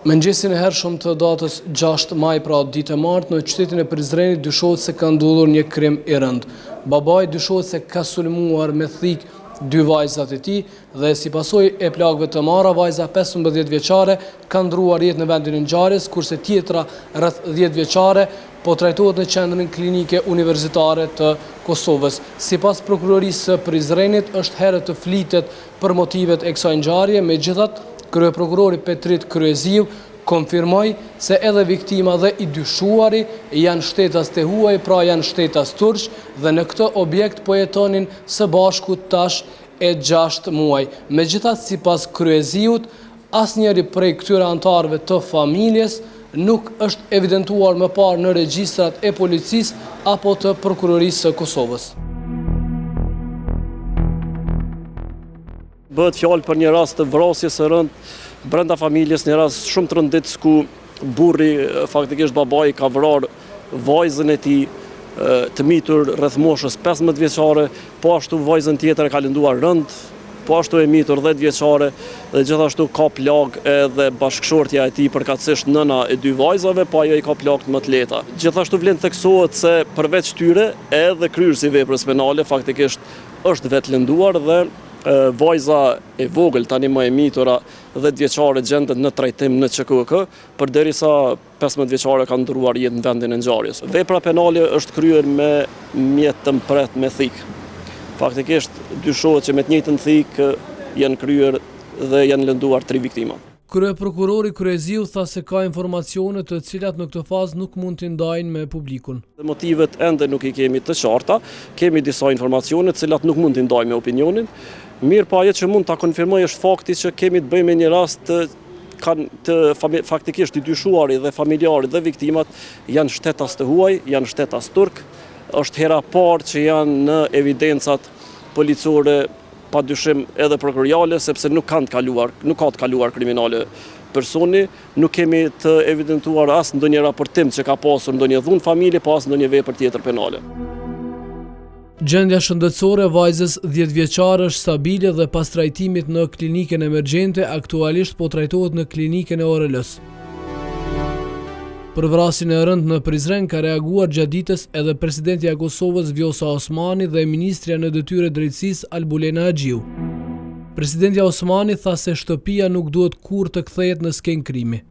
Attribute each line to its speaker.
Speaker 1: Mëngjesin e hershëm të datës 6 maj, pra ditë e martë, në qytetin e Prizrenit dyshohet se ka ndodhur një krim i rënd. Babai dyshohet se ka sulmuar me thik dy vajzat e tij dhe si pasojë e plagëve të marra, vajza 15 vjeçare ka ndruar jetë në vendin e ngjarjes, kurse tjetra rreth 10 vjeçare po trajtohet në qendrën klinike universitare të Kosovës. Sipas prokurorisë së Prizrenit, është herë të flitet për motivet e kësaj ngjarje, megjithatë kryeprokurori Petrit Kryeziu konfirmoi se edhe viktima dhe i dyshuari janë shtetas të huaj, pra janë shtetas turq, dhe në këtë objekt po jetonin së bashku tash e 6 muaj. Megjithatë, sipas Kryeziut, asnjëri prej këtyre antarëve të familjes nuk është evidentuar më parë në regjistrat e policisë apo të prokurorisë së Kosovës.
Speaker 2: Bëhet fjalë për një rast të vrasjes së rënd brenda familjes, një rast shumë të rëndit ku burri, faktikisht babai, ka vrarë vajzën e tij të mitur rreth moshës 15 vjeçare, po ashtu vajzën tjetër ka lënduar rënd, po ashtu e mitur 10 vjeçare dhe gjithashtu ka plag edhe bashkëshortja e tij, përkatësisht nëna e dy vajzave, po ajo i ka plagë më të lehta. Gjithashtu vlen theksohet se përveç tyre edhe kryerësi i veprës penale faktikisht është vetë lënduar dhe vajza e vogël, tani më e mitura 10 vjeçare, gjendet në trajtim në QKK, përderisa 15 vjeçare ka ndruar jetë në vendin e ngjarjes. Vepra penale është kryer me mjet të mpret me thik. Faktikisht dyshohet që me të njëjtën thik janë kryer dhe janë lënduar 3 viktima.
Speaker 1: Kryeprokurori Kryeziu tha se ka informacione të cilat në këtë fazë nuk mund t'i ndajnë me publikun.
Speaker 2: Motivet ende nuk i kemi të qarta, kemi disa informacione të cilat nuk mund t'i ndajnë me opinionin. Mirë, po ajo që mund ta konfirmoj është fakti që kemi të bëjmë një rast faktikisht i dyshuari dhe familjari dhe viktimat janë shtetas të huaj, janë shtetas turk. Është hera parë që janë në evidencat policore, pa dyshim edhe prokuroriale, sepse nuk ka të kaluar kriminale personi, nuk kemi të evidentuar as ndonjë raportim që ka pasur ndonjë dhunë familje, pas ndonjë vepër tjetër penale.
Speaker 1: Gjendja shëndetësore e vajzës 10 vjeçare është stabile dhe pas trajtimit në klinikën emergjente aktualisht po trajtohet në klinikën e ORL-s. Për vrasjen e rënd në Prizren ka reaguar gjatë ditës edhe presidenti i Kosovës Vjosa Osmani dhe ministrja në detyre drejtësisë Albulena Haxhiu. Presidenti Osmani tha se shtëpia nuk duhet kurrë të kthehet në skenë krimi.